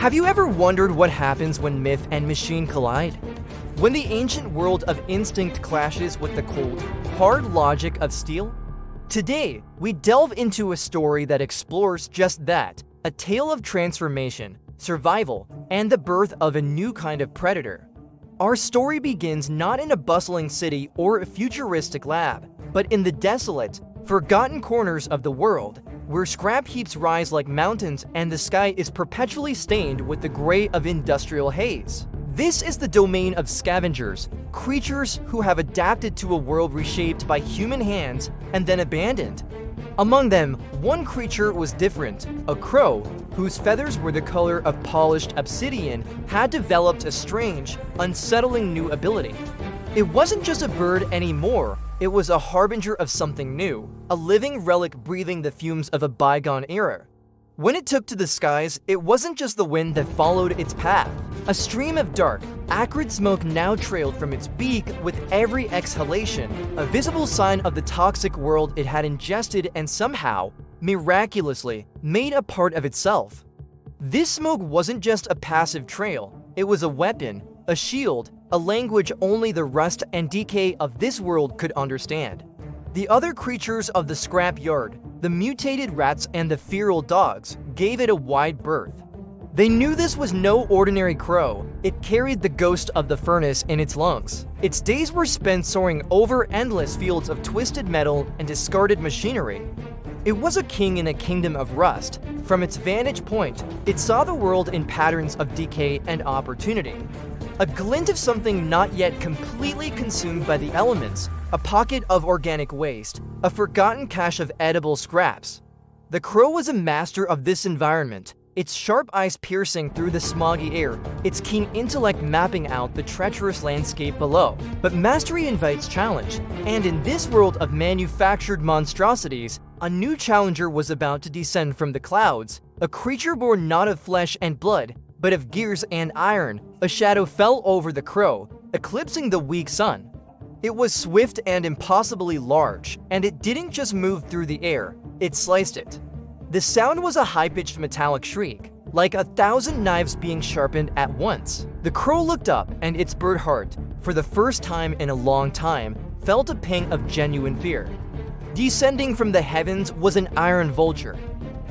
Have you ever wondered what happens when myth and machine collide? When the ancient world of instinct clashes with the cold, hard logic of steel? Today, we delve into a story that explores just that, a tale of transformation, survival, and the birth of a new kind of predator. Our story begins not in a bustling city or a futuristic lab, but in the desolate, forgotten corners of the world, where scrap heaps rise like mountains and the sky is perpetually stained with the gray of industrial haze. This is the domain of scavengers, creatures who have adapted to a world reshaped by human hands and then abandoned. Among them, one creature was different. A crow, whose feathers were the color of polished obsidian, had developed a strange, unsettling new ability. It wasn't just a bird anymore, it was a harbinger of something new, a living relic breathing the fumes of a bygone era. When it took to the skies, it wasn't just the wind that followed its path. A stream of dark, acrid smoke now trailed from its beak with every exhalation, a visible sign of the toxic world it had ingested and somehow, miraculously, made a part of itself. This smoke wasn't just a passive trail, it was a weapon, a shield, a language only the rust and decay of this world could understand. The other creatures of the scrap yard, the mutated rats and the feral dogs, gave it a wide berth. They knew this was no ordinary crow. It carried the ghost of the furnace in its lungs. Its days were spent soaring over endless fields of twisted metal and discarded machinery. It was a king in a kingdom of rust. From its vantage point, it saw the world in patterns of decay and opportunity. A glint of something not yet completely consumed by the elements, a pocket of organic waste, a forgotten cache of edible scraps. The crow was a master of this environment, its sharp eyes piercing through the smoggy air, its keen intellect mapping out the treacherous landscape below. But mastery invites challenge, and in this world of manufactured monstrosities, a new challenger was about to descend from the clouds, a creature born not of flesh and blood, but of gears and iron. A shadow fell over the crow, eclipsing the weak sun. It was swift and impossibly large, and it didn't just move through the air, it sliced it. The sound was a high-pitched metallic shriek, like 1,000 knives being sharpened at once. The crow looked up, and its bird heart, for the first time in a long time, felt a pang of genuine fear. Descending from the heavens was an iron vulture.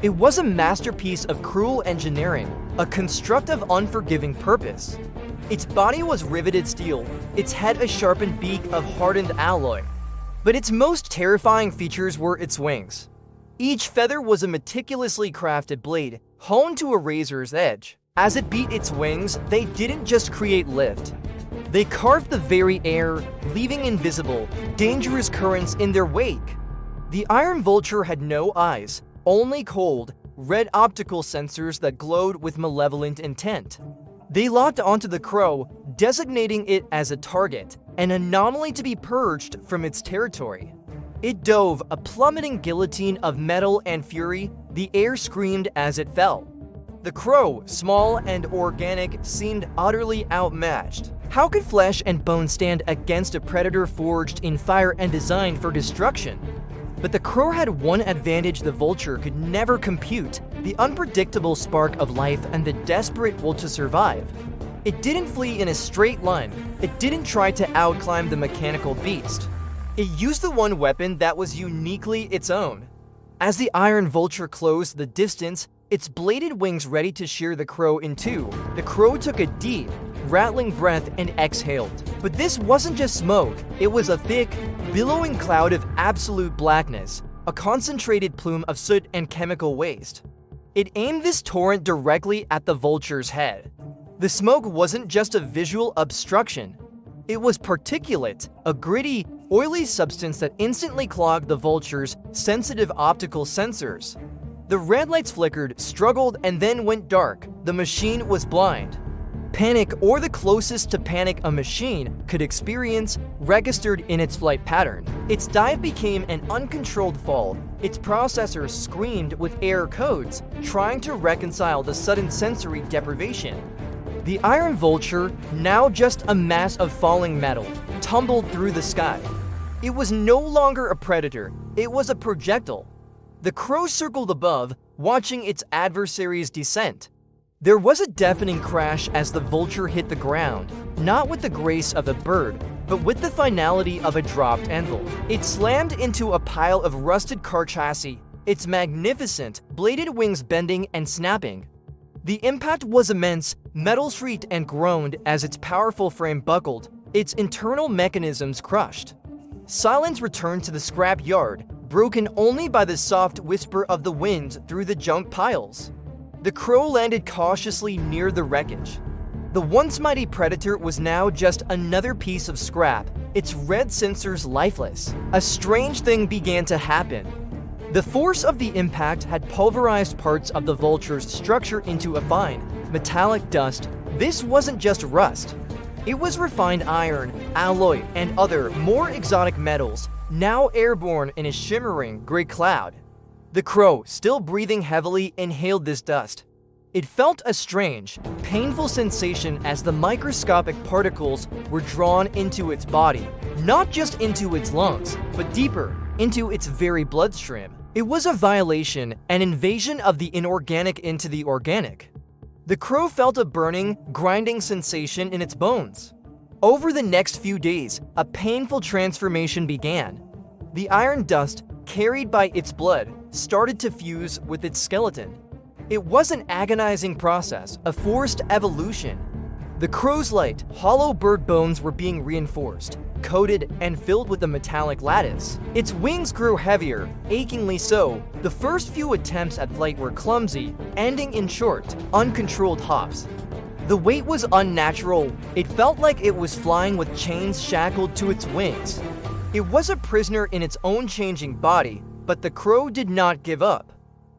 It was a masterpiece of cruel engineering, a construct of unforgiving purpose. Its body was riveted steel, its head a sharpened beak of hardened alloy. But its most terrifying features were its wings. Each feather was a meticulously crafted blade, honed to a razor's edge. As it beat its wings, they didn't just create lift. They carved the very air, leaving invisible, dangerous currents in their wake. The iron vulture had no eyes, only cold, red optical sensors that glowed with malevolent intent. They locked onto the crow, designating it as a target, an anomaly to be purged from its territory. It dove, a plummeting guillotine of metal and fury. The air screamed as it fell. The crow, small and organic, seemed utterly outmatched. How could flesh and bone stand against a predator forged in fire and designed for destruction? But the crow had one advantage the vulture could never compute: the unpredictable spark of life and the desperate will to survive. It didn't flee in a straight line. It didn't try to outclimb the mechanical beast. It used the one weapon that was uniquely its own. As the iron vulture closed the distance, its bladed wings ready to shear the crow in two, the crow took a deep, rattling breath and exhaled. But this wasn't just smoke, it was a thick, billowing cloud of absolute blackness, a concentrated plume of soot and chemical waste. It aimed this torrent directly at the vulture's head. The smoke wasn't just a visual obstruction. It was particulate, a gritty, oily substance that instantly clogged the vulture's sensitive optical sensors. The red lights flickered, struggled, and then went dark. The machine was blind. Panic, or the closest to panic a machine could experience, registered in its flight pattern. Its dive became an uncontrolled fall. Its processors screamed with error codes, trying to reconcile the sudden sensory deprivation. The iron vulture, now just a mass of falling metal, tumbled through the sky. It was no longer a predator, it was a projectile. The crow circled above, watching its adversary's descent. There was a deafening crash as the vulture hit the ground, not with the grace of a bird, but with the finality of a dropped anvil. It slammed into a pile of rusted car chassis, its magnificent, bladed wings bending and snapping. The impact was immense. Metal shrieked and groaned as its powerful frame buckled, its internal mechanisms crushed. Silence returned to the scrap yard, broken only by the soft whisper of the wind through the junk piles. The crow landed cautiously near the wreckage. The once mighty predator was now just another piece of scrap, its red sensors lifeless. A strange thing began to happen. The force of the impact had pulverized parts of the vulture's structure into a fine, metallic dust. This wasn't just rust. It was refined iron, alloy, and other, more exotic metals, now airborne in a shimmering gray cloud. The crow, still breathing heavily, inhaled this dust. It felt a strange, painful sensation as the microscopic particles were drawn into its body, not just into its lungs, but deeper, into its very bloodstream. It was a violation, an invasion of the inorganic into the organic. The crow felt a burning, grinding sensation in its bones. Over the next few days, a painful transformation began. The iron dust, carried by its blood, started to fuse with its skeleton. It was an agonizing process, a forced evolution. The crow's light, hollow bird bones were being reinforced, coated, and filled with a metallic lattice. Its wings grew heavier, achingly so. The first few attempts at flight were clumsy, ending in short, uncontrolled hops. The weight was unnatural. It felt like it was flying with chains shackled to its wings. It was a prisoner in its own changing body, but the crow did not give up.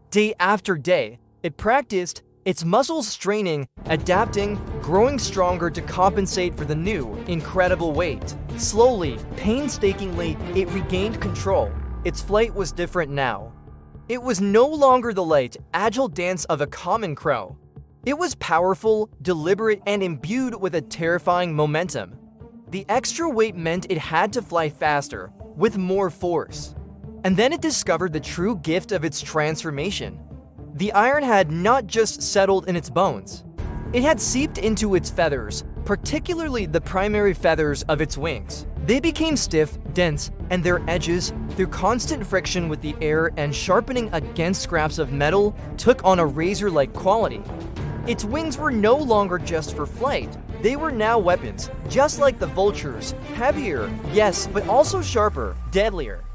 Day after day, it practiced, its muscles straining, adapting, growing stronger to compensate for the new, incredible weight. Slowly, painstakingly, it regained control. Its flight was different now. It was no longer the light, agile dance of a common crow. It was powerful, deliberate, and imbued with a terrifying momentum. The extra weight meant it had to fly faster, with more force. And then it discovered the true gift of its transformation. The iron had not just settled in its bones. It had seeped into its feathers, particularly the primary feathers of its wings. They became stiff, dense, and their edges, through constant friction with the air and sharpening against scraps of metal, took on a razor-like quality. Its wings were no longer just for flight. They were now weapons, just like the vulture's, heavier, yes, but also sharper, deadlier.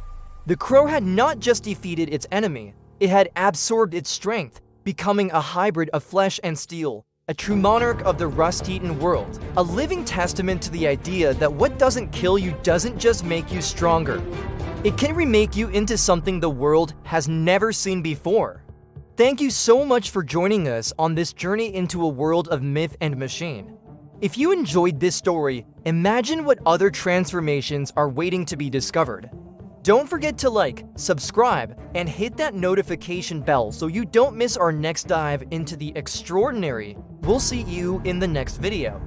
The crow had not just defeated its enemy, it had absorbed its strength, becoming a hybrid of flesh and steel, a true monarch of the rust-eaten world, a living testament to the idea that what doesn't kill you doesn't just make you stronger. It can remake you into something the world has never seen before. Thank you so much for joining us on this journey into a world of myth and machine. If you enjoyed this story, imagine what other transformations are waiting to be discovered. Don't forget to like, subscribe, and hit that notification bell so you don't miss our next dive into the extraordinary. We'll see you in the next video.